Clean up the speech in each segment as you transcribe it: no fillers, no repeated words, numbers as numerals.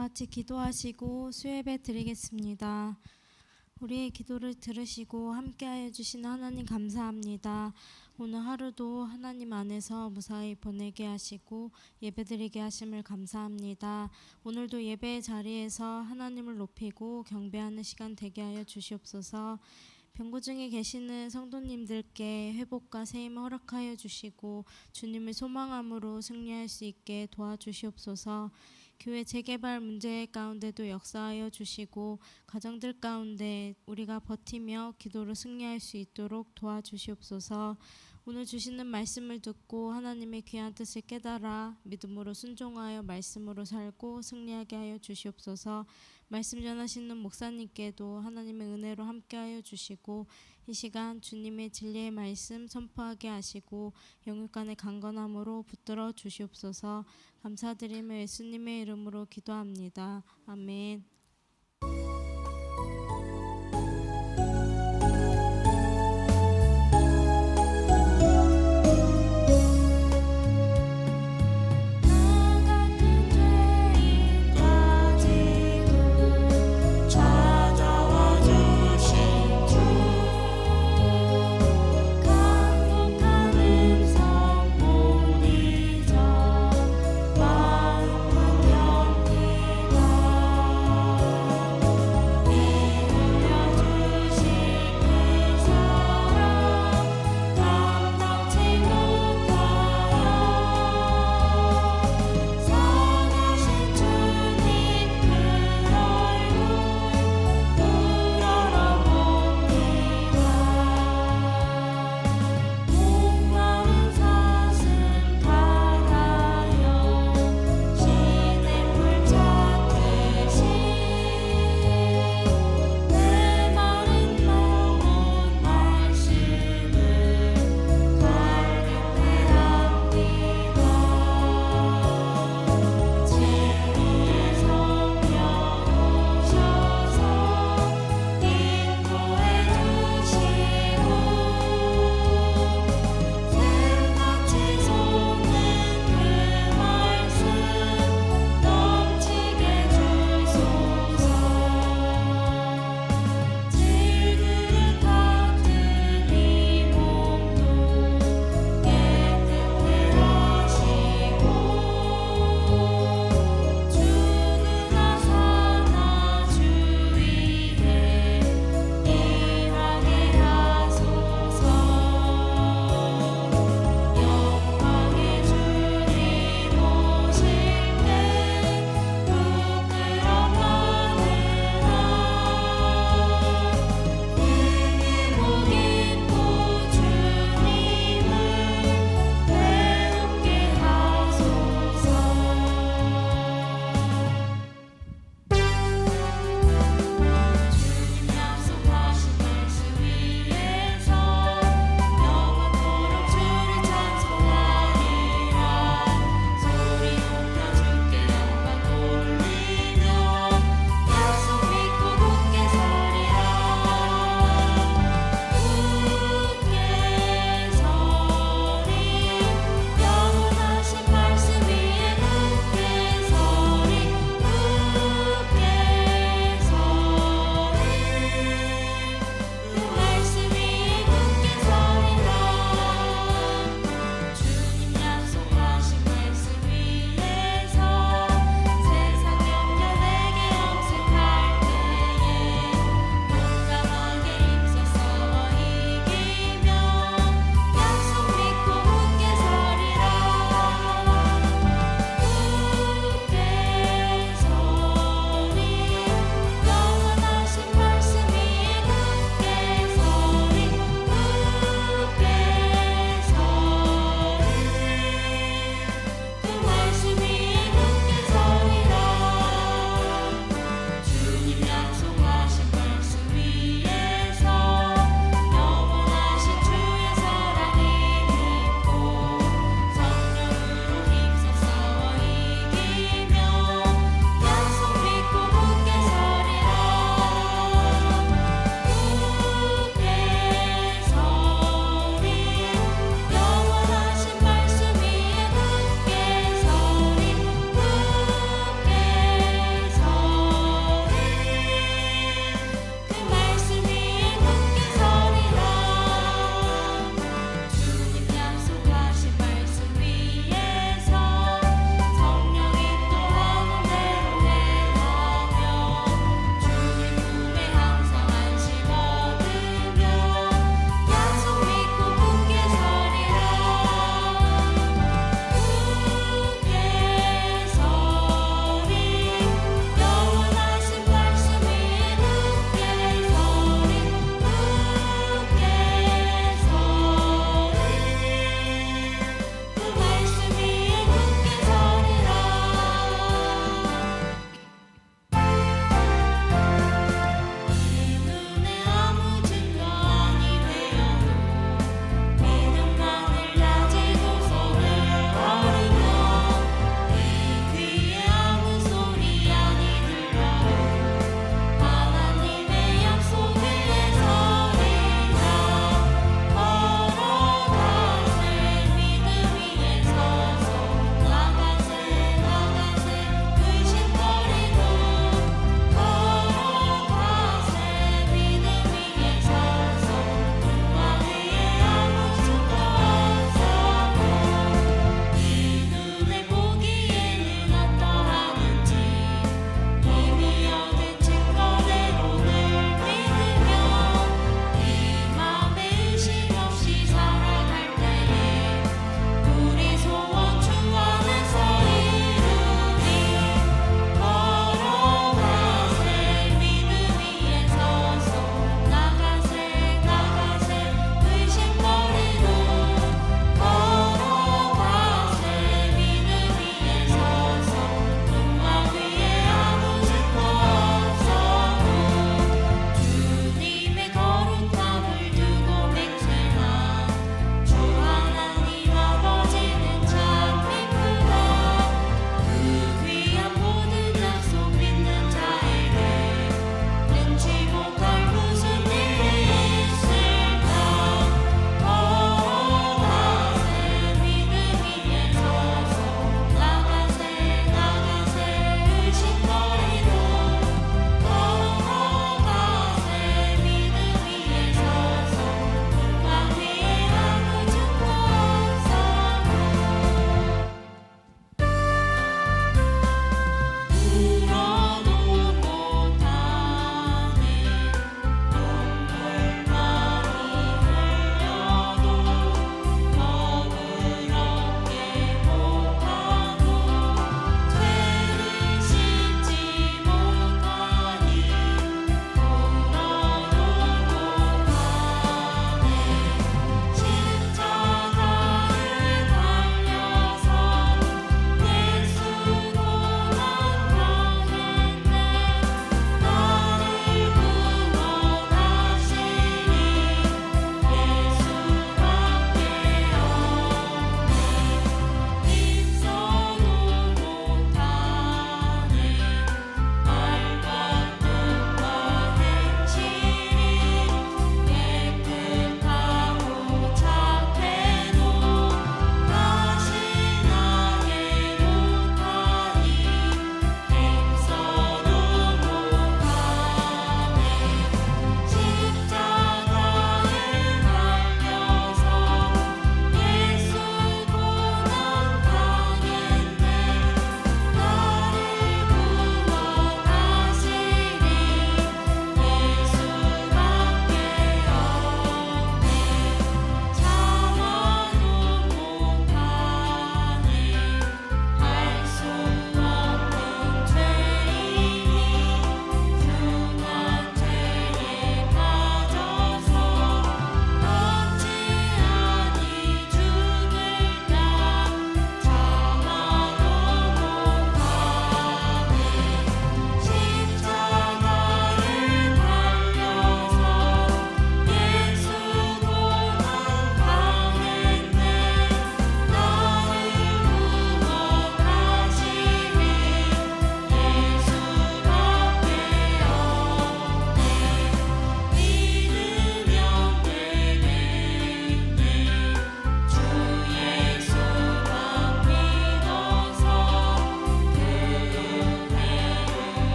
다 같이 기도하시고 수예배 드리겠습니다. 우리의 기도를 들으시고 함께하여 주시는 하나님 감사합니다. 오늘 하루도 하나님 안에서 무사히 보내게 하시고 예배드리게 하심을 감사합니다. 오늘도 예배의 자리에서 하나님을 높이고 경배하는 시간 되게 하여 주시옵소서. 병고 중에 계시는 성도님들께 회복과 세임을 허락하여 주시고 주님을 소망함으로 승리할 수 있게 도와주시옵소서. 교회 재개발 문제 가운데도 역사하여 주시고 가정들 가운데 우리가 버티며 기도로 승리할 수 있도록 도와주시옵소서. 오늘 주시는 말씀을 듣고 하나님의 귀한 뜻을 깨달아 믿음으로 순종하여 말씀으로 살고 승리하게 하여 주시옵소서. 말씀 전하시는 목사님께도 하나님의 은혜로 함께하여 주시고 이 시간 주님의 진리의 말씀 선포하게 하시고 영육간의 강건함으로 붙들어 주시옵소서. 감사드리며 예수님의 이름으로 기도합니다. 아멘. 나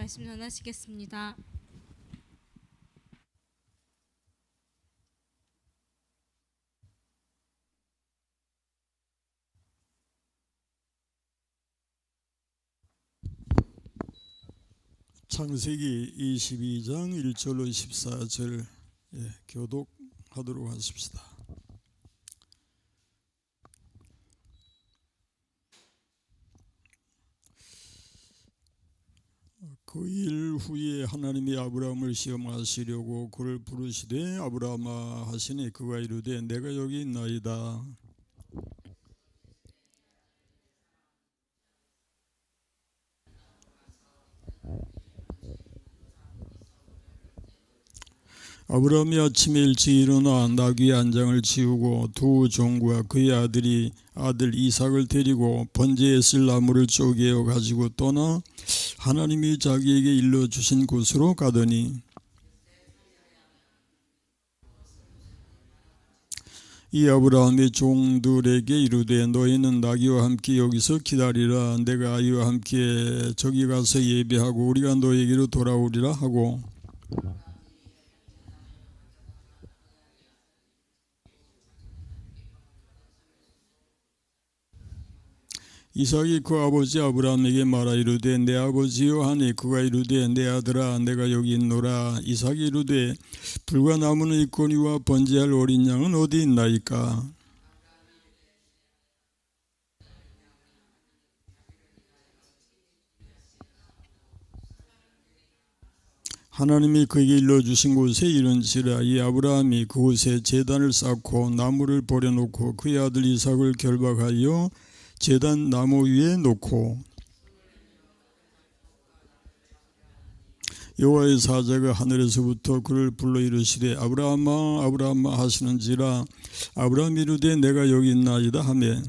말씀 전하시겠습니다. 창세기 22장 1절로 14절 교독하도록 하십시다. 그 일 후에 하나님이 아브라함을 시험하시려고 그를 부르시되 아브라함아 하시니 그가 이르되 내가 여기 있나이다. 아브라함이 아침에 일찍 일어나 나귀의 안장을 치우고 두 종과 그의 아들 이삭을 데리고 번제에 쓸 나무를 쪼개어 가지고 떠나 하나님이 자기에게 일러주신 곳으로 가더니 이 아브라함의 종들에게 이르되 너희는 나귀와 함께 여기서 기다리라. 내가 이와 함께 저기 가서 예배하고 우리가 너에게로 돌아오리라 하고 이삭이 그 아버지 아브라함에게 말하 이르되 내 아버지여 하니 그가 이르되 내 아들아 내가 여기 있노라. 이삭이 이르되 불과 나무는 있거니와 번제할 어린 양은 어디 있나이까. 하나님이 그에게 일러주신 곳에 이른지라. 이 아브라함이 그곳에 제단을 쌓고 나무를 버려놓고 그의 아들 이삭을 결박하여 제단 나무 위에 놓고 여호와의 사자가 하늘에서부터 그를 불러 이르시되 아브라함아 아브라함아 하시는지라. 아브라함이 이르되 내가 여기 있나이다 하매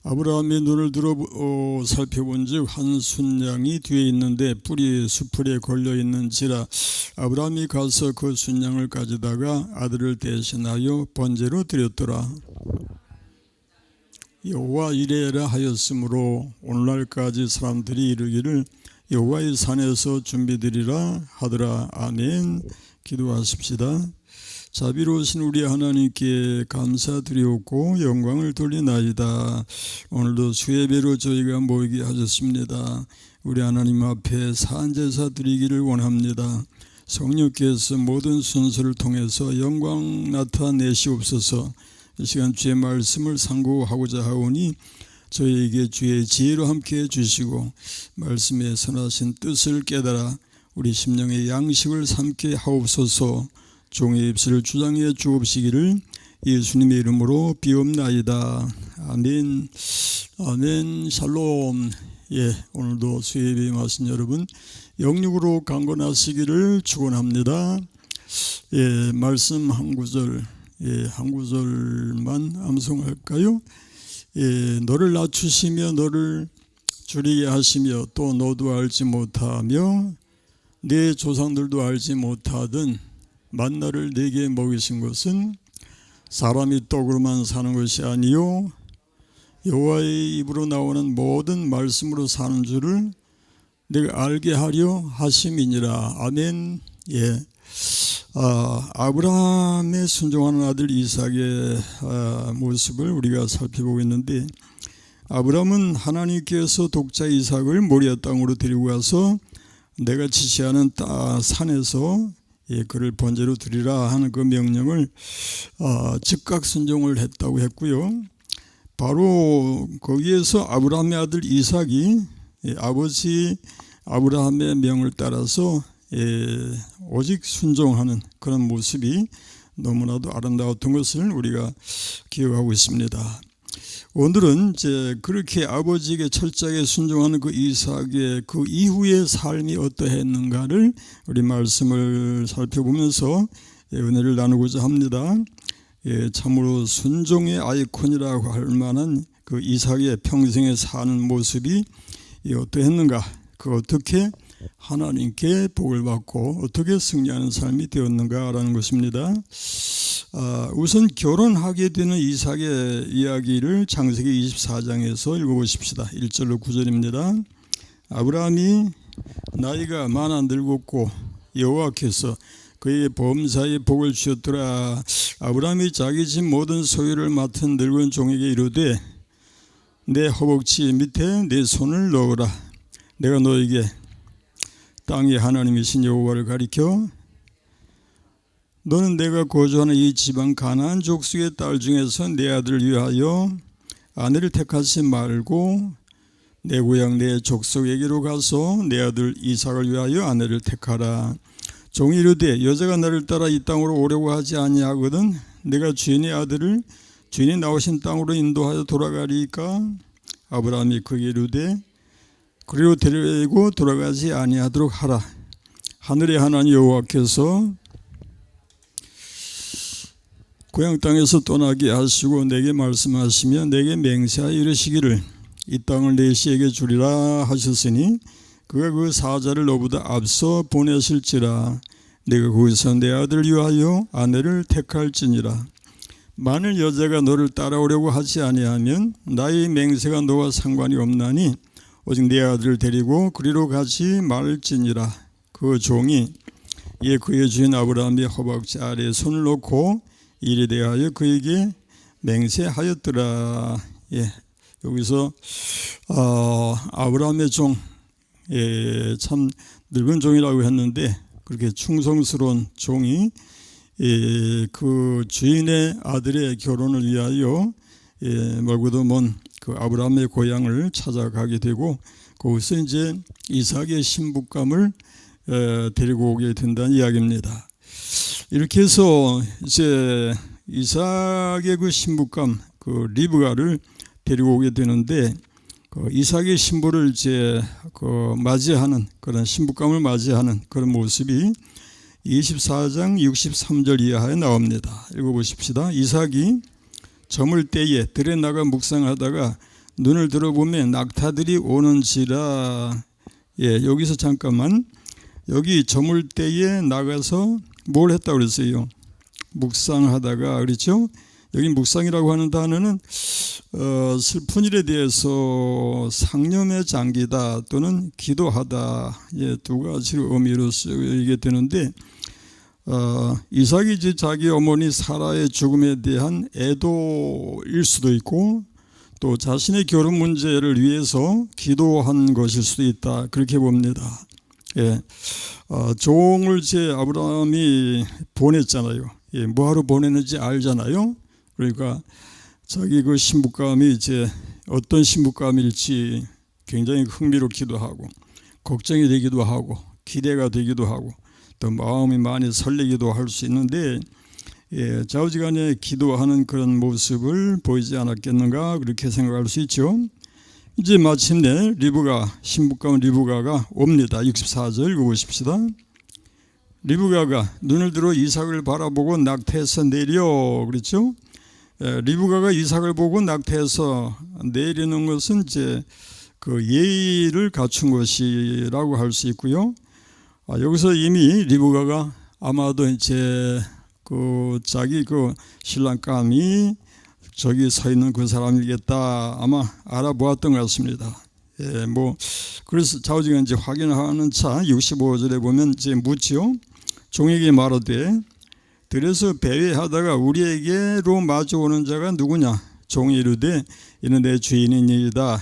아브라함이 눈을 들어 살펴본즉 한 순양이 뒤에 있는데 뿔이 수풀에 걸려 있는지라. 아브라함이 가서 그 순양을 가져다가 아들을 대신하여 번제로 드렸더라. 여호와 이레라 하였으므로 오늘날까지 사람들이 이르기를 여호와의 산에서 준비되리라 하더라. 아멘. 기도하십시다. 자비로우신 우리 하나님께 감사드리옵고 영광을 돌리나이다. 오늘도 수예배로 저희가 모이게 하셨습니다. 우리 하나님 앞에 산제사 드리기를 원합니다. 성령께서 모든 순서를 통해서 영광 나타내시옵소서. 이 시간 주의 말씀을 상고하고자 하오니 저희에게 주의 지혜로 함께해 주시고 말씀에 선하신 뜻을 깨달아 우리 심령의 양식을 삼게 하옵소서. 종의 입술을 주장해 주옵시기를 예수님의 이름으로 비옵나이다. 아멘. 아멘. 샬롬. 오늘도 수예배에 임하신 여러분 영육으로 강건하시기를 축원합니다. 말씀 한 구절, 한 구절만 암송할까요? 너를 낮추시며 너를 줄이게 하시며 또 너도 알지 못하며 내 조상들도 알지 못하던 만나를 내게 먹이신 것은 사람이 떡으로만 사는 것이 아니요 여호와의 입으로 나오는 모든 말씀으로 사는 줄을 내가 알게 하려 하심이니라. 아멘. 아브라함의 순종하는 아들 이삭의 모습을 우리가 살펴보고 있는데 아브라함은 하나님께서 독자 이삭을 모리아 땅으로 데리고 가서 내가 지시하는 산에서 그를 번제로 드리라 하는 그 명령을 즉각 순종을 했다고 했고요. 바로 거기에서 아브라함의 아들 이삭이 아버지 아브라함의 명을 따라서 오직 순종하는 그런 모습이 너무나도 아름다웠던 것을 우리가 기억하고 있습니다. 오늘은 이제 그렇게 아버지에게 철저하게 순종하는 그 이삭의 그 이후의 삶이 어떠했는가를 우리 말씀을 살펴보면서 은혜를 나누고자 합니다. 참으로 순종의 아이콘이라고 할 만한 그 이삭의 평생에 사는 모습이 어떠했는가, 그 어떻게 하나님께 복을 받고 어떻게 승리하는 삶이 되었는가라는 것입니다. 우선 결혼하게 되는 이삭의 이야기를 창세기 24장에서 읽어보십시다. 1절로 9절입니다. 아브라함이 나이가 많아 늙었고 여호와께서 그의 범사에 복을 주셨더라. 아브라함이 자기 집 모든 소유를 맡은 늙은 종에게 이르되 내 허벅지 밑에 내 손을 넣으라. 내가 너에게 땅의 하나님이신 여호와를 가리켜 너는 내가 거주하는 이 지방 가나안 족속의 딸 중에서 내 아들을 위하여 아내를 택하지 말고 내 고향 내 족속에게로 가서 내 아들 이삭을 위하여 아내를 택하라. 종이 이르되 여자가 나를 따라 이 땅으로 오려고 하지 아니하거든 내가 주인의 아들을 주인이 나오신 땅으로 인도하여 돌아가리까. 아브라함이 그에게 이르되 그리로 데리고 돌아가지 아니하도록 하라. 하늘의 하나님 여호와께서 고향 땅에서 떠나게 하시고 내게 말씀하시며 내게 맹세하여 이르시기를 이 땅을 내 씨에게 주리라 하셨으니 그가 그 사자를 너보다 앞서 보내실지라. 내가 거기서 내 아들을 위하여 아내를 택할지니라. 만일 여자가 너를 따라오려고 하지 아니하면 나의 맹세가 너와 상관이 없나니 오직 내 아들을 데리고 그리로 가지 말지니라. 그 종이 이에 그의 주인 아브라함의 허벅지 아래에 손을 놓고 이에 대하여 그에게 맹세하였더라. 여기서 아브라함의 종, 참 늙은 종이라고 했는데 그렇게 충성스러운 종이 그 주인의 아들의 결혼을 위하여 멀고도 먼 그 아브라함의 고향을 찾아가게 되고 거기서 이제 이삭의 신부감을 데리고 오게 된다는 이야기입니다. 이렇게 해서 이제 이삭의 그 신부감 그 리브가를 데리고 오게 되는데 그 이삭의 신부를 이제 그 맞이하는 그런 신부감을 맞이하는 그런 모습이 24장 63절 이하에 나옵니다. 읽어보십시다. 이삭이 저물 때에 들에 나가 묵상하다가 눈을 들어보면 낙타들이 오는지라. 여기서 잠깐만 여기 저물 때에 나가서 뭘 했다고 그랬어요? 묵상하다가 그렇죠? 여기 묵상이라고 하는 단어는 슬픈 일에 대해서 상념에 잠기다 또는 기도하다 두 가지로 의미로 쓰이게 되는데 이삭이 이제 자기 어머니 사라의 죽음에 대한 애도일 수도 있고 또 자신의 결혼 문제를 위해서 기도한 것일 수도 있다 그렇게 봅니다. 종을 이제 아브라함이 보냈잖아요. 뭐하러 보냈는지 알잖아요. 그러니까 자기 그 신부감이 이제 어떤 신부감일지 굉장히 흥미롭기도 하고 걱정이 되기도 하고 기대가 되기도 하고 또 마음이 많이 설레기도 할 수 있는데 좌우지간에 기도하는 그런 모습을 보이지 않았겠는가 그렇게 생각할 수 있죠. 이제 마침내 리브가 신부감 리브가가 옵니다. 64절 읽어보십시다. 리브가가 눈을 들어 이삭을 바라보고 낙타에서 내려 그렇죠. 리브가가 이삭을 보고 낙타에서 내리는 것은 이제 그 예의를 갖춘 것이라고 할 수 있고요. 여기서 이미 리브가가 아마도 이제 그 자기 그 신랑감이 저기 서 있는 그 사람이겠다 아마 알아보았던 것 같습니다. 그래서 좌우지간 이제 확인하는 차 65절에 보면 이제 묻지요. 종에게 말하되 들에서 배회하다가 우리에게로 마주오는 자가 누구냐? 종이 이르되 이는 내 주인이니이다.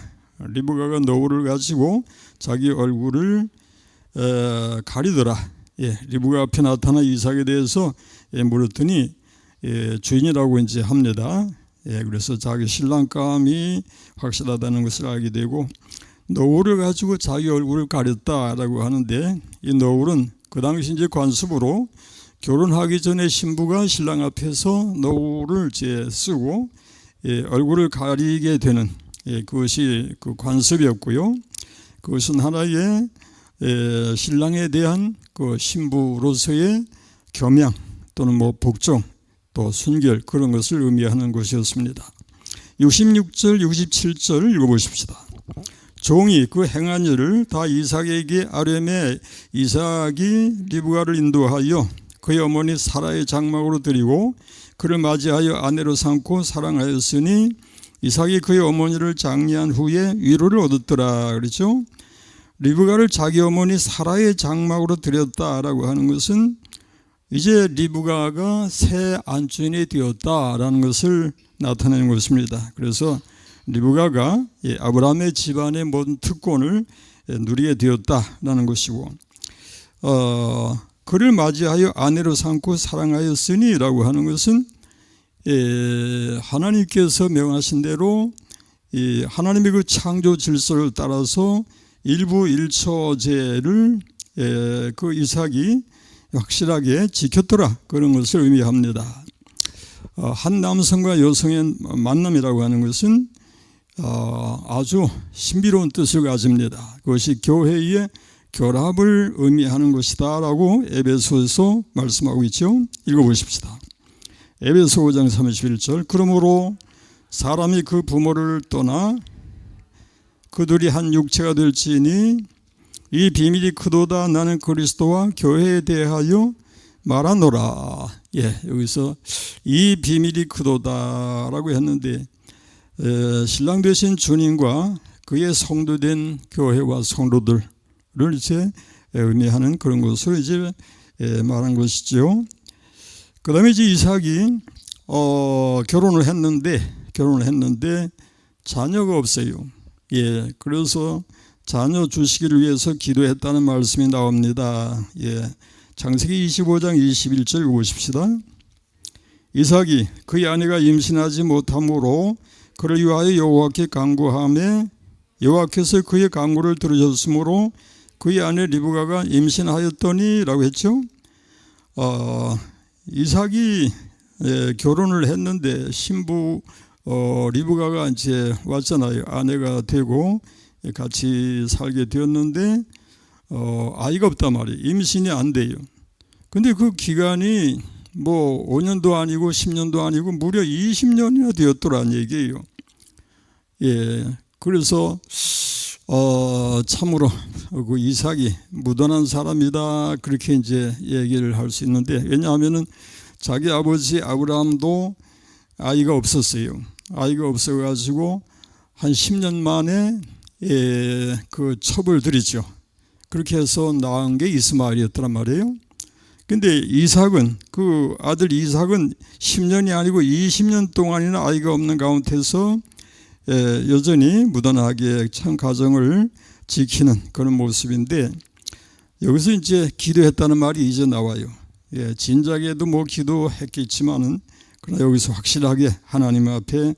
리브가가 노울을 가지고 자기 얼굴을 가리더라. 리브가 앞에 나타난 이삭에 대해서 물었더니 주인이라고 이제 합니다. 그래서 자기 신랑감이 확실하다는 것을 알게 되고 노울을 가지고 자기 얼굴을 가렸다라고 하는데 이 노울은 그 당시 이제 관습으로 결혼하기 전에 신부가 신랑 앞에서 노울을 이제 쓰고 얼굴을 가리게 되는 그것이 그 관습이었고요. 그것은 하나의 신랑에 대한 그 신부로서의 겸양 또는 뭐 복종 또 순결 그런 것을 의미하는 것이었습니다. 66절 67절 읽어보십시다. 종이 그 행한 일을 다 이삭에게 아뢰매 이삭이 리브가를 인도하여 그의 어머니 사라의 장막으로 드리고 그를 맞이하여 아내로 삼고 사랑하였으니 이삭이 그의 어머니를 장례한 후에 위로를 얻었더라. 그렇죠? 리브가를 자기 어머니 사라의 장막으로 드렸다라고 하는 것은 이제 리브가가 새 안주인이 되었다라는 것을 나타내는 것입니다. 그래서 리브가가 아브라함의 집안의 모든 특권을 누리게 되었다라는 것이고, 그를 맞이하여 아내로 삼고 사랑하였으니라고 하는 것은 하나님께서 명하신 대로 하나님의 그 창조 질서를 따라서 일부 일처제를 그 이삭이 확실하게 지켰더라, 그런 것을 의미합니다. 한 남성과 여성의 만남이라고 하는 것은 아주 신비로운 뜻을 가집니다. 그것이 교회의 결합을 의미하는 것이다 라고 에베소에서 말씀하고 있죠. 읽어보십시다. 에베소 5장 31절. 그러므로 사람이 그 부모를 떠나 그들이 한 육체가 될지니 이 비밀이 크도다. 나는 그리스도와 교회에 대하여 말하노라. 여기서 이 비밀이 크도다라고 했는데 신랑 되신 주님과 그의 성도된 교회와 성도들을 이제 의미하는 그런 것을 이제 말한 것이죠. 그 다음에 이제 이삭이 결혼을 했는데 자녀가 없어요. 그래서 자녀 주시기를 위해서 기도했다는 말씀이 나옵니다. 창세기 25장 21절 보십시다. 이삭이 그의 아내가 임신하지 못함으로 그를 위하여 여호와께 간구하며 여호와께서 그의 간구를 들으셨으므로 그의 아내 리브가가 임신하였더니 라고 했죠. 이삭이 결혼을 했는데 신부 리브가가 이제 왔잖아요. 아내가 되고 같이 살게 되었는데 아이가 없단 말이에요. 임신이 안 돼요. 근데 그 기간이 뭐 5년도 아니고 10년도 아니고 무려 20년이나 되었더라는 얘기예요. 그래서 참으로 그 이삭이 무던한 사람이다, 그렇게 이제 얘기를 할 수 있는데, 왜냐하면은 자기 아버지 아브라함도 아이가 없었어요. 아이가 없어가지고 한 10년 만에 그 첩을 들이죠. 그렇게 해서 낳은 게 이스마엘이었단 말이에요. 근데 이삭은, 그 아들 이삭은 10년이 아니고 20년 동안이나 아이가 없는 가운데서 여전히 무던하게 참 가정을 지키는 그런 모습인데, 여기서 이제 기도했다는 말이 이제 나와요. 진작에도 뭐 기도했겠지만은 그러나 여기서 확실하게 하나님 앞에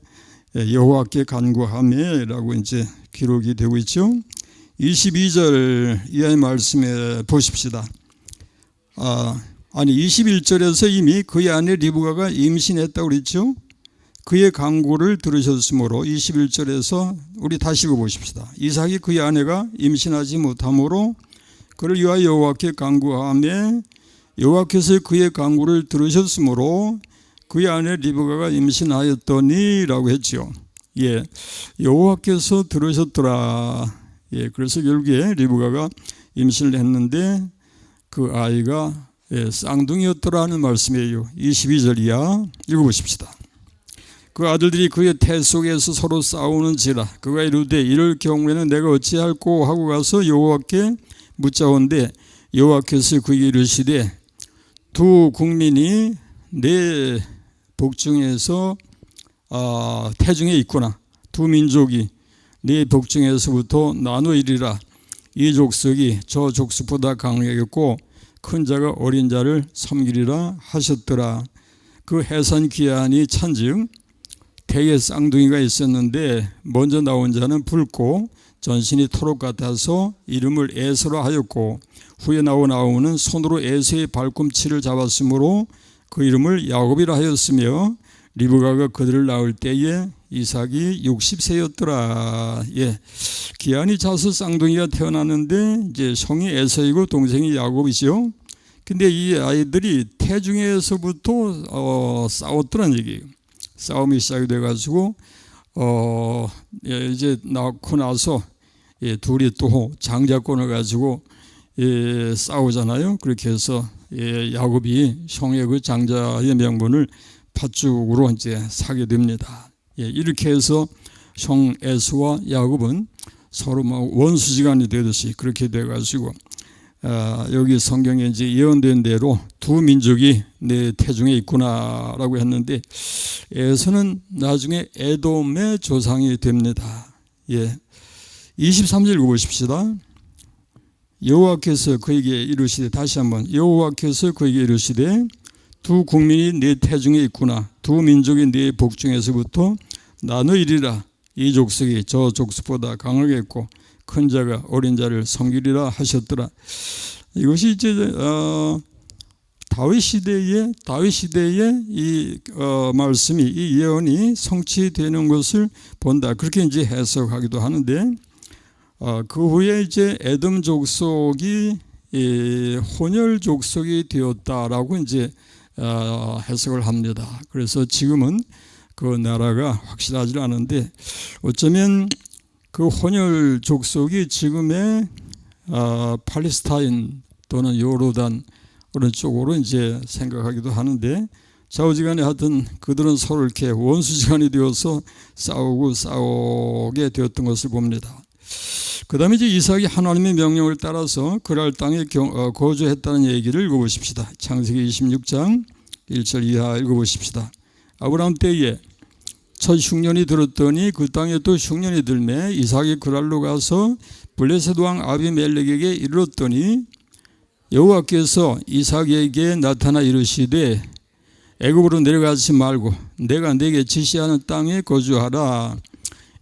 여호와께 간구하며라고 이제 기록이 되고 있죠. 22절 이하의 말씀에 보십시다. 21절에서 이미 그의 아내 리브가가 임신했다고 그랬죠. 그의 간구를 들으셨으므로 21절에서 우리 다시 읽어보십시다. 이삭이 그의 아내가 임신하지 못함으로 그를 위하여 여호와께 간구하며 여호와께서 그의 간구를 들으셨으므로 그의 아내 리브가가 임신하였더니 라고 했죠. 여호와께서 들으셨더라. 그래서 결국에 리브가가 임신을 했는데 그 아이가 쌍둥이였더라는 말씀이에요. 22절 이하 읽어보십시다. 그 아들들이 그의 태 속에서 서로 싸우는지라 그가 이르되 이럴 경우에는 내가 어찌할꼬 하고 가서 여호와께 묻자온데 여호와께서 그에게 이르시되 두 국민이 내 복중에서 태중에 있구나. 두 민족이 네 복중에서부터 나누이리라. 이 족속이 저 족속보다 강하겠고 큰 자가 어린 자를 섬기리라 하셨더라. 그 해산 기한이 찬즉 태에 쌍둥이가 있었는데 먼저 나온 자는 붉고 전신이 토록 같아서 이름을 에서라 하였고 후에 나온 아우는 손으로 에서의 발꿈치를 잡았으므로 그 이름을 야곱이라 하였으며 리브가가 그들을 낳을 때에 이삭이 60세였더라. 기한이 차서 쌍둥이가 태어났는데 이제 형이 에서이고 동생이 야곱이죠. 근데 이 아이들이 태중에서부터 싸웠더란 얘기예요. 싸움이 시작이 돼가지고 이제 낳고 나서 둘이 또 장자권을 가지고 싸우잖아요. 그렇게 해서 야곱이 형의 그 장자의 명분을 팥죽으로 이제 사게 됩니다. 이렇게 해서 형 에서와 야곱은 서로 원수지간이 되듯이 그렇게 돼가지고 여기 성경에 이제 예언된 대로 두 민족이 내 태중에 있구나라고 했는데 에서는 나중에 에돔의 조상이 됩니다. 23절 읽어보십시다. 여호와께서 그에게 이르시되, 다시 한번, 여호와께서 그에게 이르시되 두 국민이 내 태중에 있구나. 두 민족이 내 복중에서부터 나누이리라. 이 족속이 저 족속보다 강하겠고 큰 자가 어린 자를 섬기리라 하셨더라. 이것이 이제 다윗 시대의 이 말씀이, 이 예언이 성취되는 것을 본다. 그렇게 이제 해석하기도 하는데, 그 후에 이제 에돔 족속이 혼혈 족속이 되었다라고 이제 해석을 합니다. 그래서 지금은 그 나라가 확실하지 않은데, 어쩌면 그 혼혈 족속이 지금의 팔레스타인 또는 요르단 그런 쪽으로 이제 생각하기도 하는데, 좌우지간에 하여튼 그들은 서로 이렇게 원수지간이 되어서 싸우게 되었던 것을 봅니다. 그 다음에 이제 이삭이 하나님의 명령을 따라서 그랄 땅에 거주했다는 얘기를 읽어보십시다. 창세기 26장 1절 이하 읽어보십시다. 아브라함 때에 첫 흉년이 들었더니 그 땅에 또 흉년이 들매 이삭이 그랄로 가서 블레셋 왕 아비멜렉에게 이르렀더니 여호와께서 이삭에게 나타나 이르시되 애굽으로 내려가지 말고 내가 네게 지시하는 땅에 거주하라.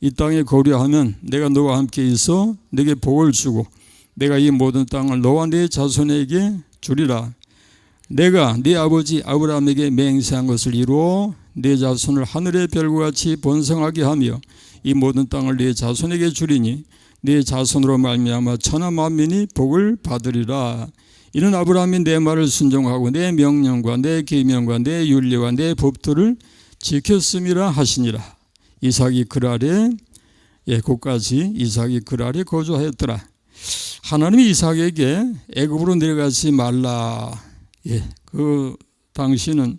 이 땅에 거류하면 내가 너와 함께 있어 네게 복을 주고 내가 이 모든 땅을 너와 네 자손에게 주리라. 내가 네 아버지 아브라함에게 맹세한 것을 이루어 네 자손을 하늘의 별과 같이 번성하게 하며 이 모든 땅을 네 자손에게 주리니 네 자손으로 말미암아 천하 만민이 복을 받으리라. 이는 아브라함이 내 말을 순종하고 내 명령과 내 계명과 내 율례와 내 법도를 지켰음이라 하시니라. 이삭이 그랄에 곧까지 이삭이 그랄에 거주하였더라. 하나님이 이삭에게 애굽으로 내려가지 말라. 그 당시는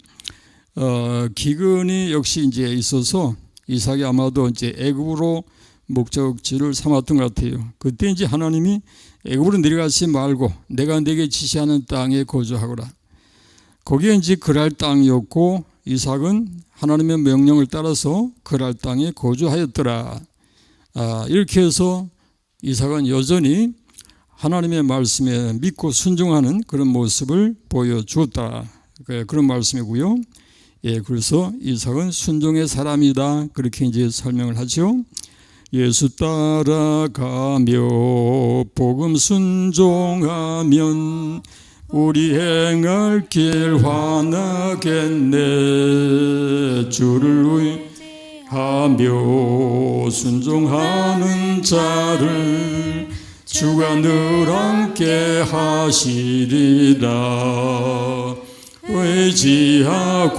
기근이 역시 이제 있어서 이삭이 아마도 이제 애굽으로 목적지를 삼았던 것 같아요. 그때 이제 하나님이 애굽으로 내려가지 말고 내가 네게 지시하는 땅에 거주하거라. 거기에 이제 그랄 땅이었고 이삭은 하나님의 명령을 따라서 그랄 땅에 거주하였더라. 이렇게 해서 이삭은 여전히 하나님의 말씀에 믿고 순종하는 그런 모습을 보여주었다. 그런 말씀이고요. 그래서 이삭은 순종의 사람이다. 그렇게 이제 설명을 하죠. 예수 따라가며 복음 순종하면 우리 행할 길 환하겠네. 주를 의하며 순종하는 자를 주가 늘 함께 하시리라. 의지하고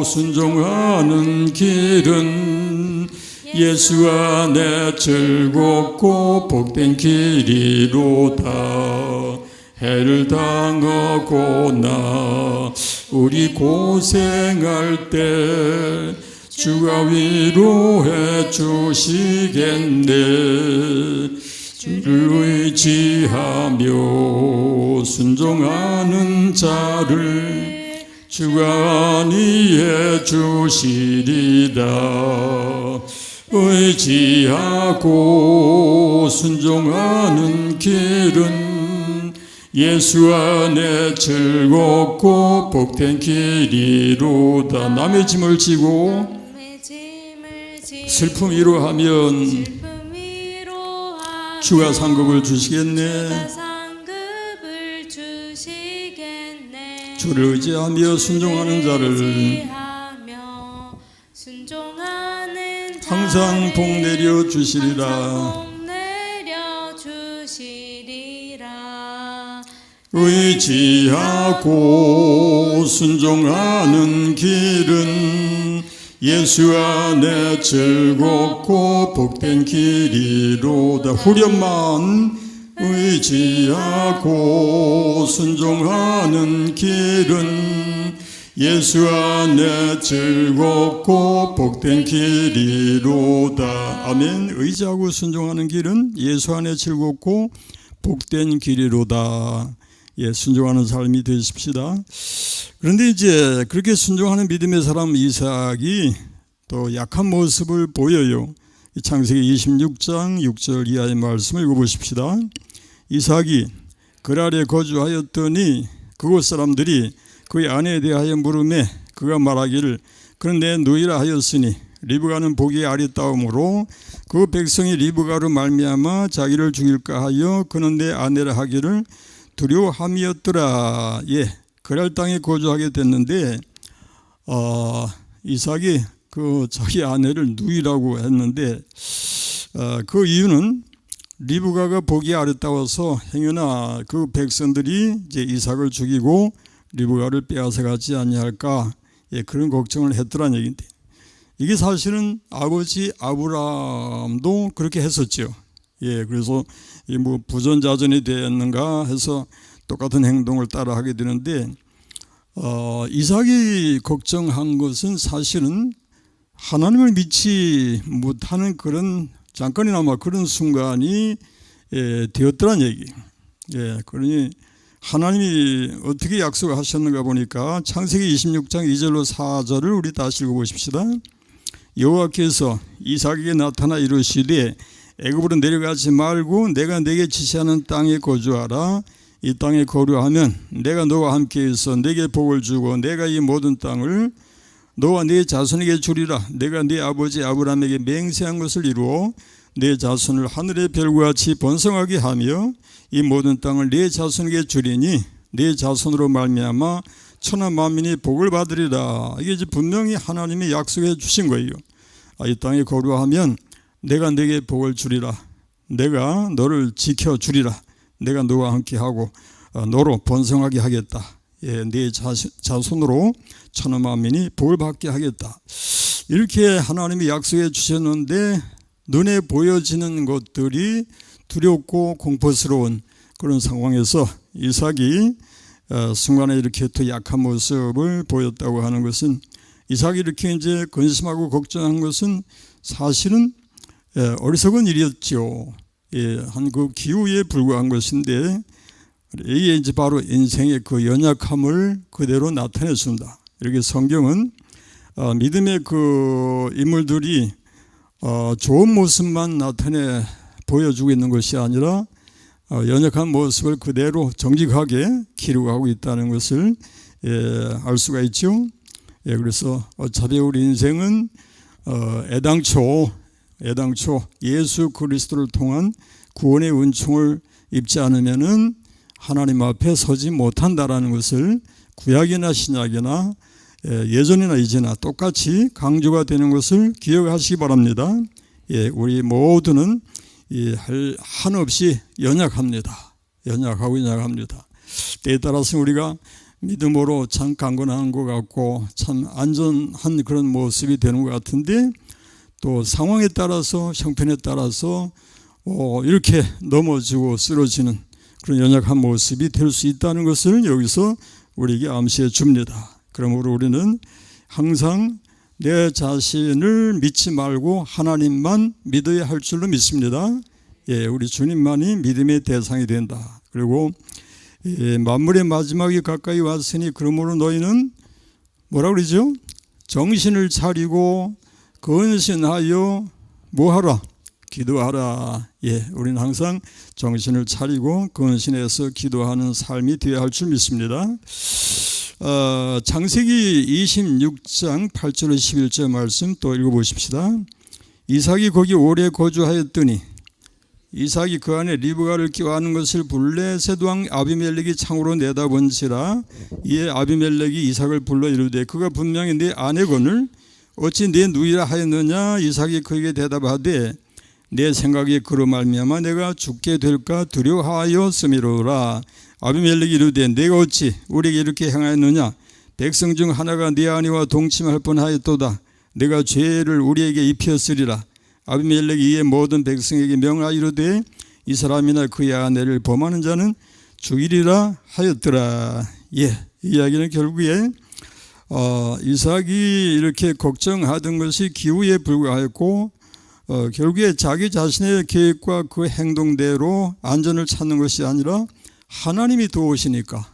순종하는 길은 예수 안에 즐겁고 복된 길이로다. 해를 당하거나 우리 고생할 때 주가 위로해 주시겠네. 주를 의지하며 순종하는 자를 주가 안위해 주시리라. 의지하고 순종하는 길은 예수 안에 즐겁고 복된 길이로다. 남의 짐을 지고 슬픔 위로하면 주가 상급을 주시겠네. 주를 의지하며 순종하는 자를 항상 복 내려 주시리라. 의지하고 순종하는 길은 예수 안에 즐겁고 복된 길이로다. 후련만 의지하고 순종하는 길은 예수 안에 즐겁고 복된 길이로다. 아멘. 의지하고 순종하는 길은 예수 안에 즐겁고 복된 길이로다. 예, 순종하는 삶이 되십시다. 그런데 이제 그렇게 순종하는 믿음의 사람 이삭이 또 약한 모습을 보여요. 창세기 26장 6절 이하의 말씀을 읽어보십시다. 이삭이 그랄에 거주하였더니 그곳 사람들이 그의 아내에 대하여 물으매 그가 말하기를 그는 내 누이라 하였으니 리브가는 보기에 아리따움으로 그 백성이 리브가로 말미암아 자기를 죽일까 하여 그는 내 아내라 하기를 두려워함이었더라. 예, 그랄 땅에 거주하게 됐는데 이삭이 그 자기 아내를 누이라고 했는데 그 이유는 리브가가 보기에 아리따워서 행여나 그 백성들이 이제 이삭을 죽이고 리브가를 빼앗아 가지 아니할까, 예, 그런 걱정을 했더란 얘기인데, 이게 사실은 아버지 아브라함도 그렇게 했었죠. 예, 그래서 뭐 부전자전이 되었는가 해서 똑같은 행동을 따라하게 되는데 이삭이 걱정한 것은 사실은 하나님을 믿지 못하는 그런 잠깐이나마 그런 순간이 되었더란 얘기. 예, 그러니 하나님이 어떻게 약속하셨는가 보니까 창세기 26장 2절로 4절을 우리 다시 읽어보십시다. 여호와께서 이삭에게 나타나 이르시되 애굽으로 내려가지 말고 내가 내게 지시하는 땅에 거주하라. 이 땅에 거류하면 내가 너와 함께 있어 내게 복을 주고 내가 이 모든 땅을 너와 네 자손에게 주리라. 내가 네 아버지 아브라함에게 맹세한 것을 이루어 네 자손을 하늘의 별과 같이 번성하게 하며 이 모든 땅을 네 자손에게 주리니 네 자손으로 말미암아 천하 만민이 복을 받으리라. 이게 이제 분명히 하나님이 약속해 주신 거예요. 이 땅에 거류하면 내가 네게 복을 주리라. 내가 너를 지켜주리라. 내가 너와 함께하고 너로 번성하게 하겠다. 예, 네 자손으로 천하 만민이 복을 받게 하겠다. 이렇게 하나님이 약속해 주셨는데 눈에 보여지는 것들이 두렵고 공포스러운 그런 상황에서 이삭이 순간에 이렇게 또 약한 모습을 보였다고 하는 것은, 이삭이 이렇게 이제 근심하고 걱정한 것은 사실은 어리석은 일이었죠. 예, 한 그 기후에 불과한 것인데 이게 이제 바로 인생의 그 연약함을 그대로 나타냈습니다. 이렇게 성경은 믿음의 그 인물들이 좋은 모습만 나타내 보여주고 있는 것이 아니라 연약한 모습을 그대로 정직하게 기록하고 있다는 것을 알 수가 있죠. 예, 그래서 어차피 우리 인생은 애당초 예수 그리스도를 통한 구원의 은총을 입지 않으면은 하나님 앞에 서지 못한다라는 것을 구약이나 신약이나 예전이나 이제나 똑같이 강조가 되는 것을 기억하시기 바랍니다. 예, 우리 모두는 한없이 연약합니다. 연약합니다. 때에 따라서 우리가 믿음으로 참 강건한 것 같고 참 안전한 그런 모습이 되는 것 같은데, 또 상황에 따라서 형편에 따라서 이렇게 넘어지고 쓰러지는 그런 연약한 모습이 될 수 있다는 것을 여기서 우리에게 암시해 줍니다. 그러므로 우리는 항상 내 자신을 믿지 말고 하나님만 믿어야 할 줄로 믿습니다. 예, 우리 주님만이 믿음의 대상이 된다. 그리고 만물의 마지막이 가까이 왔으니 그러므로 너희는 뭐라 그러죠? 정신을 차리고 근신하여 뭐하라? 기도하라. 예, 우리는 항상 정신을 차리고 근신해서 기도하는 삶이 되어야 할 줄 믿습니다. 창세기 26장 8절 11절 말씀 또 읽어보십시다. 이삭이 거기 오래 거주하였더니 이삭이 그 안에 리브가를 껴안은 것을 불래 세도왕 아비멜렉이 창으로 내다본지라. 이에 아비멜렉이 이삭을 불러 이르되 그가 분명히 내 아내거늘 어찌 내 누이라 하였느냐. 이삭이 그에게 대답하되 내 생각에 그로 말미암아 내가 죽게 될까 두려워하였음이로라. 아비멜렉이 이르되 내가 어찌 우리에게 이렇게 행하였느냐. 백성 중 하나가 네 아내와 동침할 뻔하였도다. 내가 죄를 우리에게 입혔으리라. 아비멜렉이 이에 모든 백성에게 명하이르되 이 사람이나 그의 아내를 범하는 자는 죽이리라 하였더라. 이 이야기는 결국에 이삭이 이렇게 걱정하던 것이 기후에 불과했고 결국에 자기 자신의 계획과 그 행동대로 안전을 찾는 것이 아니라 하나님이 도우시니까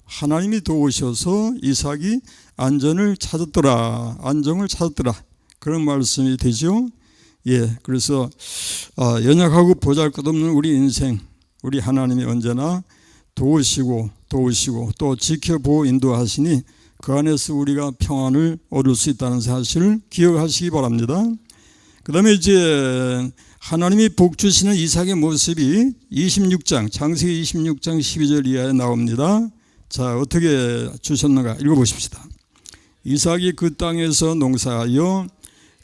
하나님이 도우셔서 이삭이 안전을 찾았더라. 안정을 찾았더라. 그런 말씀이 되죠. 그래서 연약하고 보잘것없는 우리 인생, 우리 하나님이 언제나 도우시고 또 지켜보고 인도하시니 그 안에서 우리가 평안을 얻을 수 있다는 사실을 기억하시기 바랍니다. 그 다음에 이제 하나님이 복 주시는 이삭의 모습이 26장 창세기 26장 12절 이하에 나옵니다. 자, 어떻게 주셨는가 읽어보십시다. 이삭이 그 땅에서 농사하여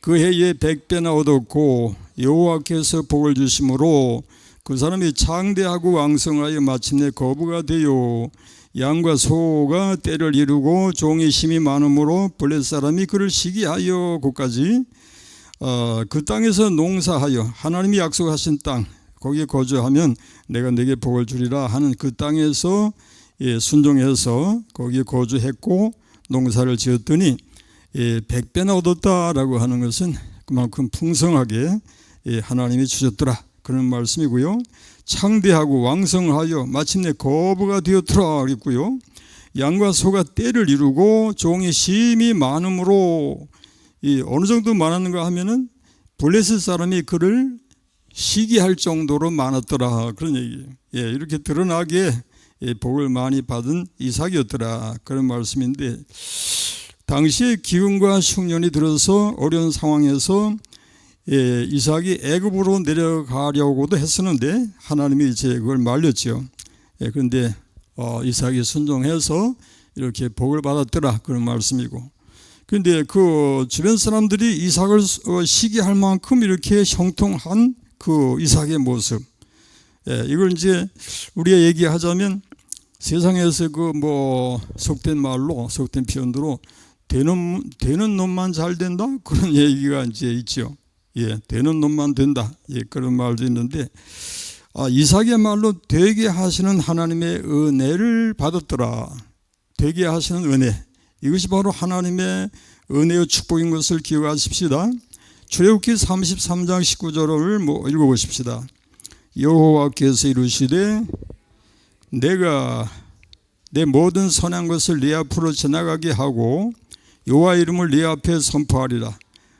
그 해에 100배나 얻었고 여호와께서 복을 주심으로 그 사람이 창대하고 왕성하여 마침내 거부가 되어 양과 소가 때를 이루고 종의 힘이 많으므로 블레셋 사람이 그를 시기하여 고까지 그 땅에서 농사하여 하나님이 약속하신 땅 거기에 거주하면 내가 내게 복을 주리라 하는 그 땅에서 순종해서 거기에 거주했고 농사를 지었더니 100배나 얻었다라고 하는 것은 그만큼 풍성하게 하나님이 주셨더라 그런 말씀이고요. 창대하고 왕성하여 마침내 거부가 되었더라 그랬고요. 양과 소가 떼를 이루고 종의 심이 많으므로 어느 정도 많았는가 하면은 블레셋 사람이 그를 시기할 정도로 많았더라 그런 얘기예요. 이렇게 드러나게 복을 많이 받은 이삭이었더라 그런 말씀인데 당시에 기근과 흉년이 들어서 어려운 상황에서 이삭이 애굽으로 내려가려고도 했었는데 하나님이 이제 그걸 말렸죠. 그런데 이삭이 순종해서 이렇게 복을 받았더라 그런 말씀이고 그런데 그 주변 사람들이 이삭을 시기할 만큼 이렇게 형통한 그 이삭의 모습 이걸 이제 우리가 얘기하자면 세상에서 그 뭐 속된 말로 속된 표현으로 되는 놈만 잘 된다 그런 얘기가 이제 있죠. 되는 놈만 된다 그런 말도 있는데 이삭의 말로 되게 하시는 하나님의 은혜를 받았더라. 되게 하시는 은혜 이것이 바로 하나님의 은혜의 축복인 것을 기억하십시다. 출애굽기 33장 19절을 읽어보십시다. 여호와께서 이르시되 내가 내 모든 선한 것을 네 앞으로 지나가게 하고 여호와 이름을 네 앞에 선포하리라.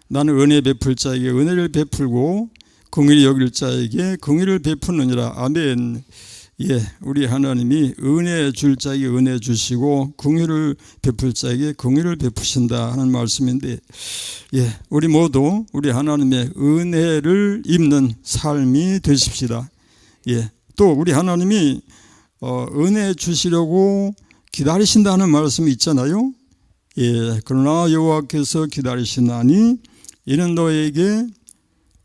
나는 은혜 베풀 자에게 은혜를 베풀고 긍휼히 여길 자에게 긍휼을 베푸느니라. 아멘. 우리 하나님이 은혜 줄 자에게 은혜 주시고 긍휼을 베풀 자에게 긍휼을 베푸신다 하는 말씀인데 우리 모두 우리 하나님의 은혜를 입는 삶이 되십시다. 또 우리 하나님이 은혜 주시려고 기다리신다는 말씀이 있잖아요. 그러나 여호와께서 기다리시나니 이는 너에게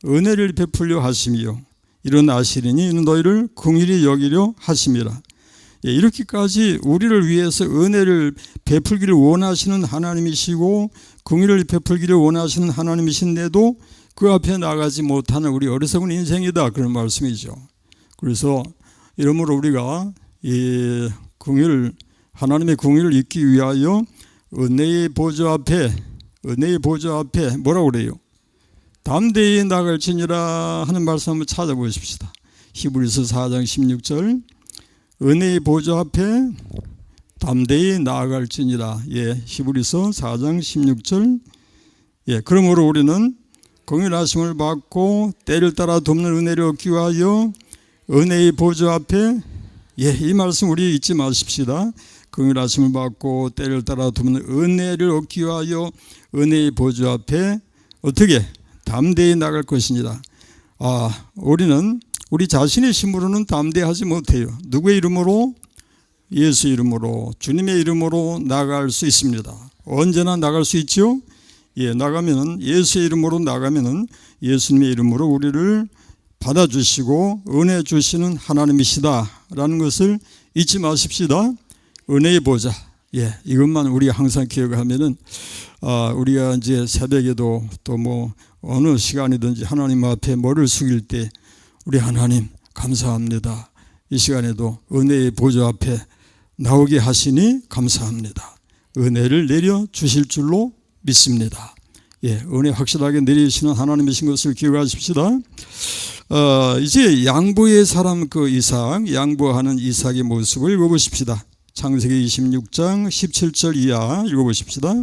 은혜를 베풀려 하심이요 일어나시리니 이는 너희를 긍휼히 여기려 하심이라. 이렇게까지 우리를 위해서 은혜를 베풀기를 원하시는 하나님이시고 긍휼을 베풀기를 원하시는 하나님이신데도 그 앞에 나가지 못하는 우리 어리석은 인생이다 그런 말씀이죠. 그래서 이러므로 우리가 이 하나님의 긍휼을 잊기 위하여 은혜의 보좌 앞에 뭐라고 그래요? 담대히 나갈지니라 하는 말씀 한번 찾아보십시다. 히브리서 4장 16절 은혜의 보좌 앞에 담대히 나아갈지니라. 히브리서 4장 16절 그러므로 우리는 긍휼하심을 받고 때를 따라 돕는 은혜를 얻기 위하여 은혜의 보좌 앞에 이 말씀 우리 잊지 마십시다. 긍휼하심을 받고 때를 따라 돕는 은혜를 얻기 위하여 은혜의 보좌 앞에 어떻게 담대히 나갈 것이니라. 우리는 우리 자신의 힘으로는 담대하지 못해요. 누구의 이름으로? 예수 이름으로 주님의 이름으로 나갈 수 있습니다. 언제나 나갈 수 있죠. 나가면은 예수의 이름으로 나가면은 예수님의 이름으로 우리를 받아주시고 은혜 주시는 하나님이시다라는 것을 잊지 마십시다. 은혜의 보좌. 이것만 우리 항상 기억하면은 우리가 이제 새벽에도 또 뭐 어느 시간이든지 하나님 앞에 머리를 숙일 때 우리 하나님 감사합니다. 이 시간에도 은혜의 보좌 앞에 나오게 하시니 감사합니다. 은혜를 내려 주실 줄로 믿습니다. 예, 은혜 확실하게 내리시는 하나님이신 것을 기억하십시다. 이제 양보의 사람 그 이삭, 양보하는 이삭의 모습을 읽어보십시다. 창세기 26장 17절 이하 읽어보십시다.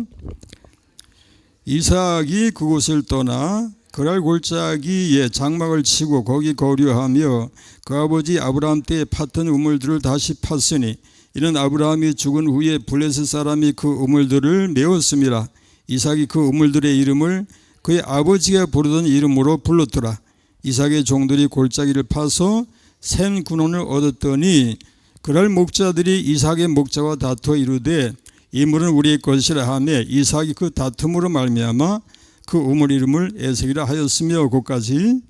이삭이 그곳을 떠나 그랄 골짜기에 장막을 치고 거기 거류하며 그 아버지 아브라함 때 팠던 우물들을 다시 팠으니 이는 아브라함이 죽은 후에 블레셋 사람이 그 우물들을 메웠음이라. 이삭이 그 우물들의 이름을 그의 아버지가 부르던 이름으로 불렀더라. 이삭의 종들이 골짜기를 파서 샘 근원을 얻었더니 그럴 목자들이 이삭의 목자와 다투어 이르되 이 물은 우리의 것이라 하며 이삭이 그 다툼으로 말미암아 그 우물 이름을 에색이라 하였으며 그까지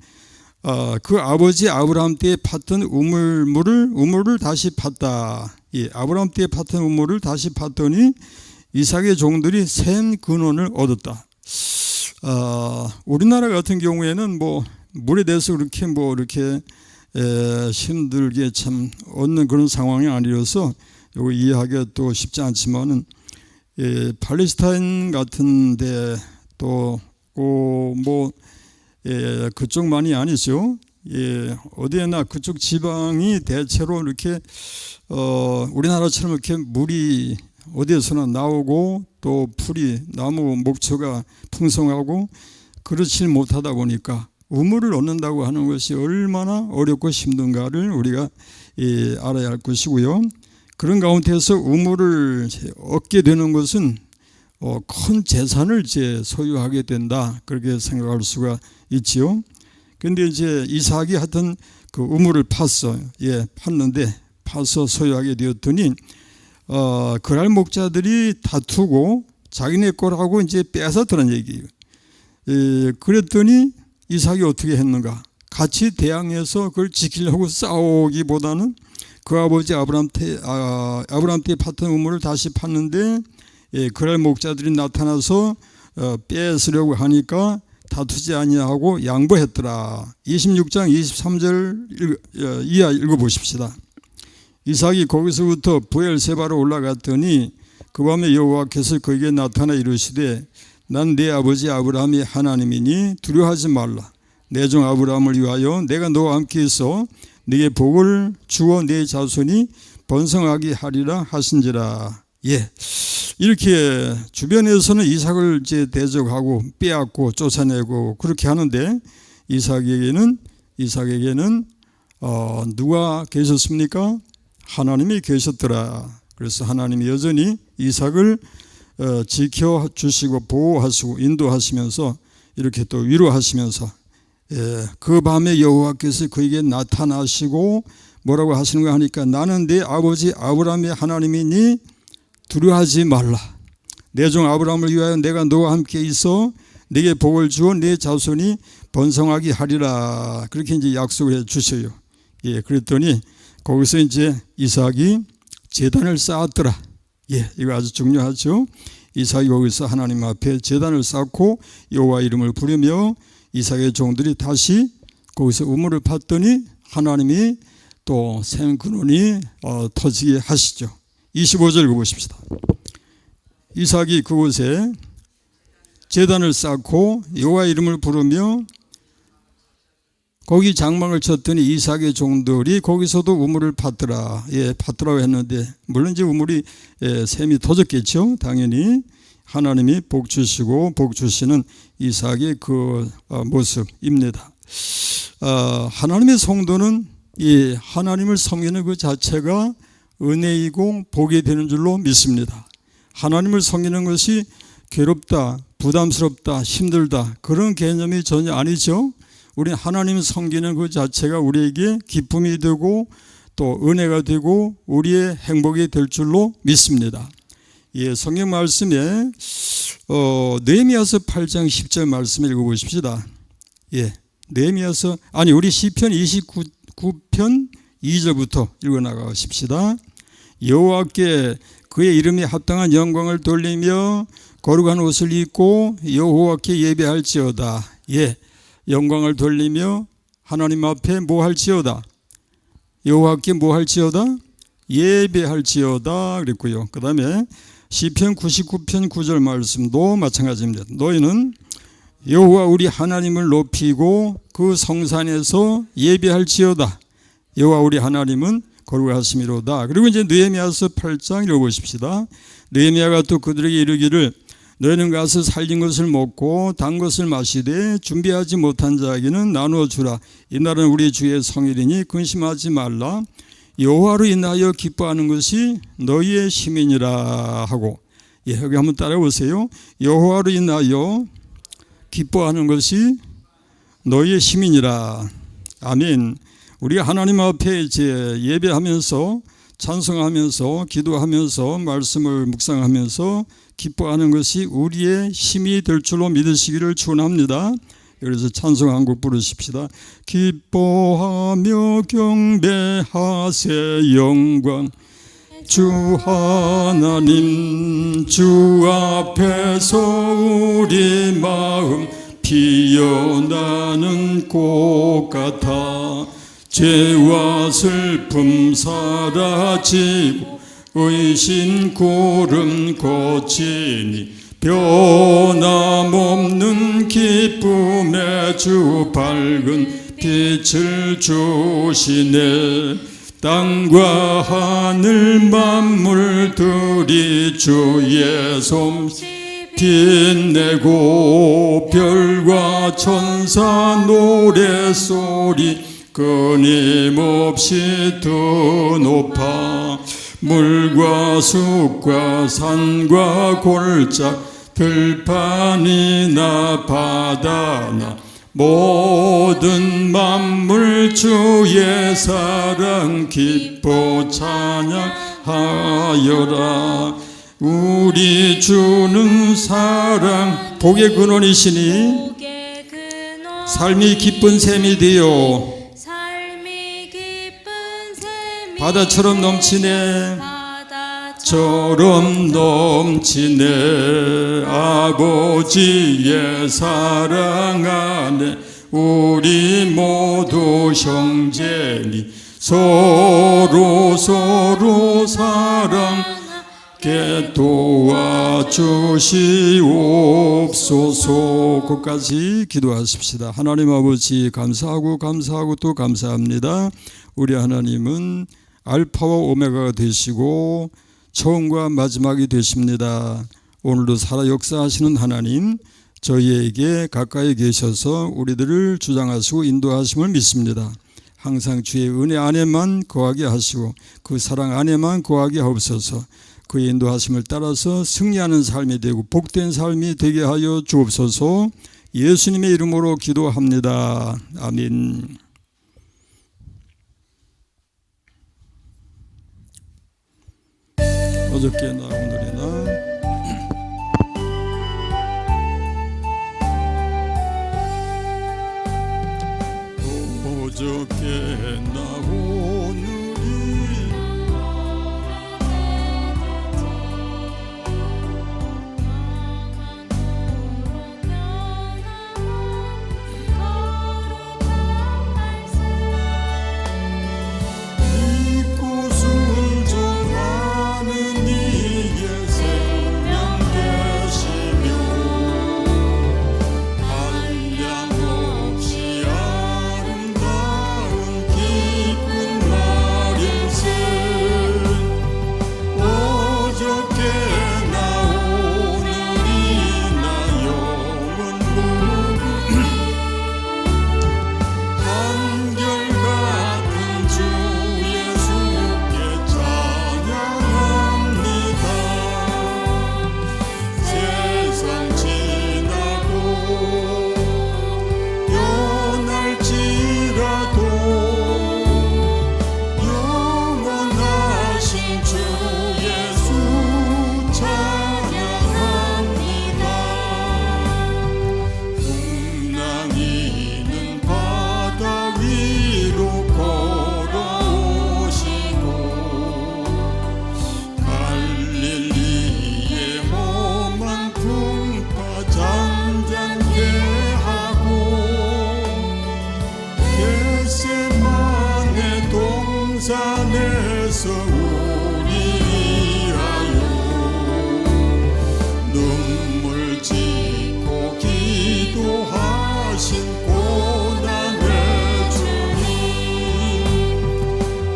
그 아버지 아브라함 때에 팠던 우물을 다시 팠다. 예, 아브라함 때에 팠던 우물을 다시 팠더니 이삭의 종들이 샘 근원을 얻었다. 우리나라 같은 경우에는 뭐 물에 대해서 그렇게 이렇게 힘들게 참 얻는 그런 상황이 아니어서 이거 이해하기가 또 쉽지 않지만은 팔레스타인 같은데 또 뭐 그쪽만이 아니죠. 어디에나 그쪽 지방이 대체로 이렇게 우리나라처럼 이렇게 물이 어디에서나 나오고 또 풀이 나무 목초가 풍성하고 그렇지 못하다 보니까 우물을 얻는다고 하는 것이 얼마나 어렵고 힘든가를 우리가 알아야 할 것이고요. 그런 가운데서 우물을 얻게 되는 것은 큰 재산을 이제 소유하게 된다, 그렇게 생각할 수가 있지요. 그런데 이제 이삭이 하여튼 그 우물을 팠어요. 팠는데 파서 소유하게 되었더니 그랄 목자들이 다투고 자기네 거라고 이제 뺏었더란 얘기예요. 그랬더니 이삭이 어떻게 했는가? 같이 대항해서 그걸 지키려고 싸우기보다는 그 아버지 아브라함 때 팠던 우물을 다시 팠는데 그랄 목자들이 나타나서 뺏으려고 하니까 다투지 아니하고 양보했더라. 26장 23절 이하 읽어보십시다. 이삭이 거기서부터 브엘세바로 올라갔더니 그 밤에 여호와께서 그에게 나타나 이르시되 난 내 아버지 아브라함이 하나님이니 두려워하지 말라. 내 종 아브라함을 위하여 내가 너와 함께 있어 네게 복을 주어 네 자손이 번성하게 하리라 하신지라. 이렇게 주변에서는 이삭을 이제 대적하고 빼앗고 쫓아내고 그렇게 하는데 이삭에게는 누가 계셨습니까? 하나님이 계셨더라. 그래서 하나님이 여전히 이삭을 지켜주시고 보호하시고 인도하시면서 이렇게 또 위로하시면서 그 밤에 여호와께서 그에게 나타나시고 뭐라고 하시는가 하니까 나는 네 아버지 아브라함의 하나님이니 두려워하지 말라. 내 종 아브라함을 위하여 내가 너와 함께 있어 네게 복을 주어 네 자손이 번성하게 하리라. 그렇게 이제 약속을 해 주셔요. 그랬더니 거기서 이제 이삭이 제단을 쌓았더라. 이거 아주 중요하죠. 이삭이 거기서 하나님 앞에 제단을 쌓고 여호와 이름을 부르며 이삭의 종들이 다시 거기서 우물을 팠더니 하나님이 또 샘 근원이 터지게 하시죠. 25절 읽어보십시다. 이삭이 그곳에 제단을 쌓고 여호와 이름을 부르며 거기 장막을 쳤더니 이삭의 종들이 거기서도 우물을 팠더라. 팠더라고 했는데 물론 이제 우물이 샘이 터졌겠죠. 당연히 하나님이 복 주시고 복 주시는 이삭의 그 모습입니다. 하나님의 성도는 이 하나님을 섬기는 그 자체가 은혜이고 복이 되는 줄로 믿습니다. 하나님을 섬기는 것이 괴롭다, 부담스럽다, 힘들다 그런 개념이 전혀 아니죠. 우리는 하나님을 섬기는 그 자체가 우리에게 기쁨이 되고 또 은혜가 되고 우리의 행복이 될 줄로 믿습니다. 성경 말씀에 느헤미야서 8장 10절 말씀을 읽어보십시다. 우리 시편 29편 2절부터 읽어나가십시다. 여호와께 그의 이름에 합당한 영광을 돌리며 거룩한 옷을 입고 여호와께 예배할지어다. 예, 영광을 돌리며 하나님 앞에 뭐 할지어다? 여호와께 뭐 할지어다? 예배할지어다 그랬고요. 그 다음에 시편 99편 9절 말씀도 마찬가지입니다. 너희는 여호와 우리 하나님을 높이고 그 성산에서 예배할지어다. 여호와 우리 하나님은 거룩하심이로다. 그리고 이제 느헤미야서 8장 읽어보십시다. 느헤미야가 또 그들에게 이르기를 너희는 가서 살린 것을 먹고 단 것을 마시되 준비하지 못한 자에게는 나누어 주라. 이날은 우리 주의 성일이니 근심하지 말라. 여호와로 인하여 기뻐하는 것이 너희의 시민이라 하고, 예, 여기 한번 따라해 보세요. 여호와로 인하여 기뻐하는 것이 너희의 시민이라. 아멘. 우리가 하나님 앞에 이제 예배하면서 찬송하면서 기도하면서 말씀을 묵상하면서 기뻐하는 것이 우리의 힘이 될 줄로 믿으시기를 축원합니다. 그래서 찬송 한 곡 부르십시다. 기뻐하며 경배하세 영광 주 하나님, 주 앞에서 우리 마음 피어나는 꽃 같아 죄와 슬픔 사라지고 의신 구름 거치니 변함없는 기쁨의 주 밝은 빛을 주시네. 땅과 하늘 만물들이 주의 솜씨 빛내고 별과 천사 노래소리 끊임없이 더 높아 물과 숲과 산과 골짝 들판이나 바다나 모든 만물 주의 사랑 기뻐 찬양하여라. 우리 주는 사랑 복의 근원이시니 삶이 기쁜 셈이 되어 바다처럼 넘치네. 바다처럼 넘치네. 아버지의 사랑 안에 우리 모두 형제니 서로 사랑하게 도와주시옵소서. 끝까지 기도하십시다. 하나님 아버지 감사하고 또 감사합니다. 우리 하나님은 알파와 오메가가 되시고 처음과 마지막이 되십니다. 오늘도 살아 역사하시는 하나님, 저희에게 가까이 계셔서 우리들을 주장하시고 인도하심을 믿습니다. 항상 주의 은혜 안에만 거하게 하시고 그 사랑 안에만 거하게 하옵소서. 그의 인도하심을 따라서 승리하는 삶이 되고 복된 삶이 되게 하여 주옵소서. 예수님의 이름으로 기도합니다. 아멘. 어저께나 오늘이나 어저께나 오늘이 믿고 순종하는 이의 생명 되시며 한량없이 아름다운 기쁨 안에서 우리 위하여 눈물 짓고 기도하신 고난의 주님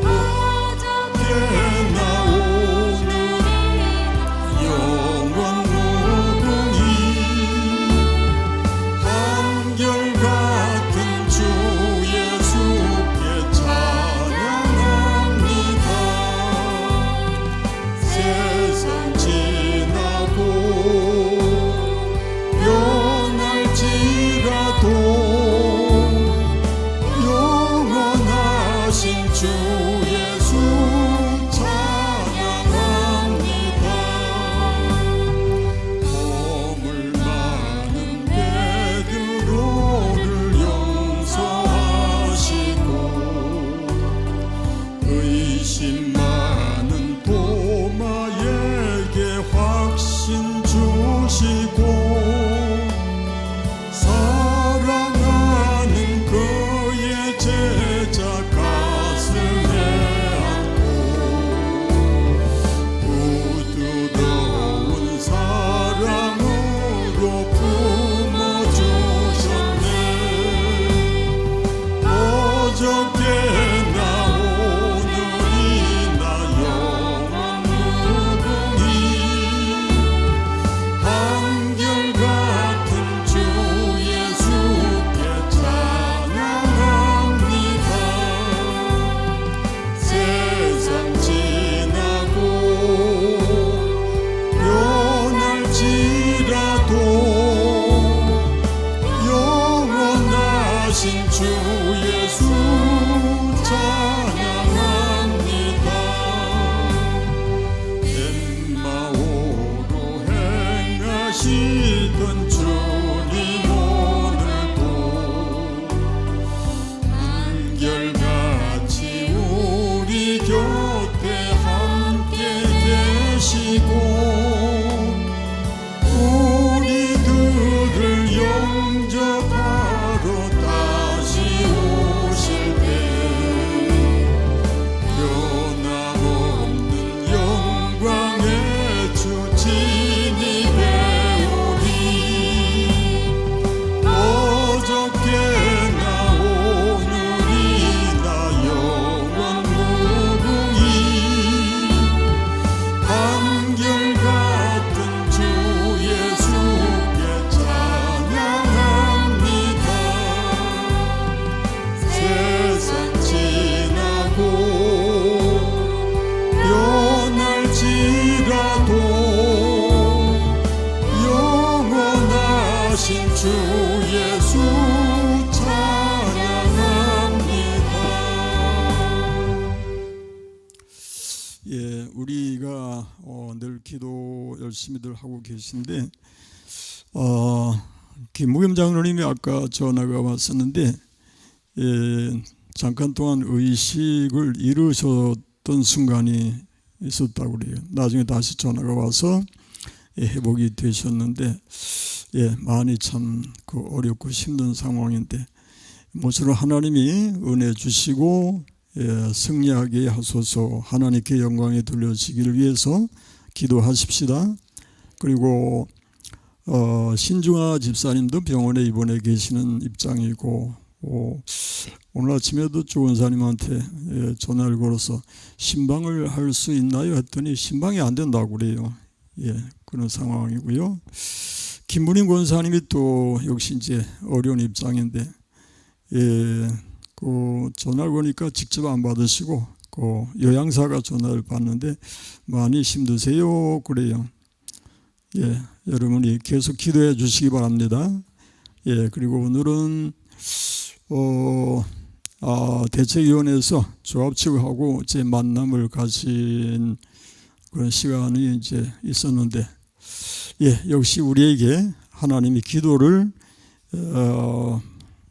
어저께 나 오늘 영원 무궁히 한결같은 주 예수께 찬양합니다. 세상 지나고 변할지라도 영원하신 주 예수 찬양합니다. 허물 많은 베드로를 용서하시고 의심 많은 도마에게 확신 주시고 사랑하는 그의 제자 가슴에 안고 부드러운 사랑으로 품어주셨네. 어저께나 오늘이나 영원 무궁히 한결같은 주 예수께 찬양합니다. 세상 지나고 변할지라도 영원하신 주 예수 찬양합니다. 엠마오로 행하시던 주님 오늘도 한결같이 우리 곁에 함께 계시고 우리들을 영접하러 다시 오실 때 변함없는 영광의 주 진입해 오리. 어저께나 오늘이나 영원 무궁히 한결같은 주 예수께 찬양합니다. 세상 지나고 변할지라도 영원하신 주 예수 찬양합니다. 예, 우리가 늘 기도 열심히들 하고 계신데 김무겸 장로님이 아까 전화가 왔었는데 잠깐 동안 의식을 잃으셨던 순간이 있었다고 그래요. 나중에 다시 전화가 와서 회복이 되셨는데 많이 참 어렵고 힘든 상황인데 모쪼록 하나님이 은혜 주시고 승리하게 하소서. 하나님께 영광이 돌려지기를 위해서 기도하십시다. 그리고 신중아 집사님도 병원에 입원해 계시는 입장이고 오늘 아침에도 조원사님한테 전화를 걸어서 신방을 할 수 있나요? 했더니 신방이 안 된다고 그래요. 그런 상황이고요. 김문임 권사님이 또 역시 이제 어려운 입장인데 그 전화를 거니까 직접 안 받으시고 그 요양사가 전화를 받는데 많이 힘드세요 그래요. 여러분이 계속 기도해 주시기 바랍니다. 그리고 오늘은 대책위원회에서 조합 측하고 제 만남을 가진 그런 시간이 이제 있었는데 역시 우리에게 하나님이 기도를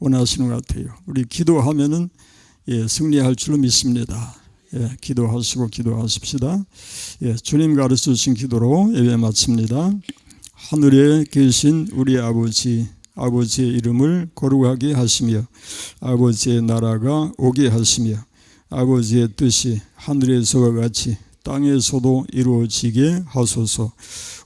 원하시는 것 같아요. 우리 기도하면은 승리할 줄 믿습니다. 기도하시고 기도하십시다. 주님 가르쳐 주신 기도로 예배 마칩니다. 하늘에 계신 우리 아버지의 이름을 거룩하게 하시며 아버지의 나라가 오게 하시며 아버지의 뜻이 하늘에서와 같이 땅에서도 이루어지게 하소서.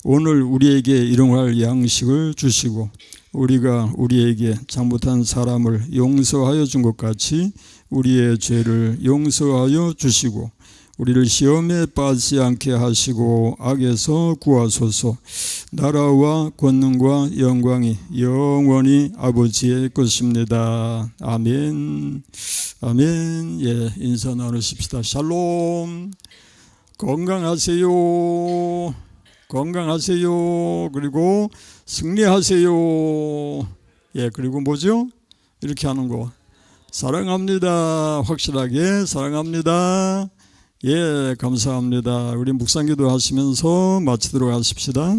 오늘 우리에게 일용할 양식을 주시고 우리가 우리에게 잘못한 사람을 용서하여 준 것 같이 우리의 죄를 용서하여 주시고 우리를 시험에 빠지지 않게 하시고 악에서 구하소서. 나라와 권능과 영광이 영원히 아버지의 것입니다. 아멘. 아멘. 예, 인사 나누십시다. 샬롬. 건강하세요. 건강하세요. 그리고 승리하세요. 예, 그리고 뭐죠? 이렇게 하는 거. 사랑합니다. 확실하게 사랑합니다. 예, 감사합니다. 우리 묵상기도 하시면서 마치도록 하십시다.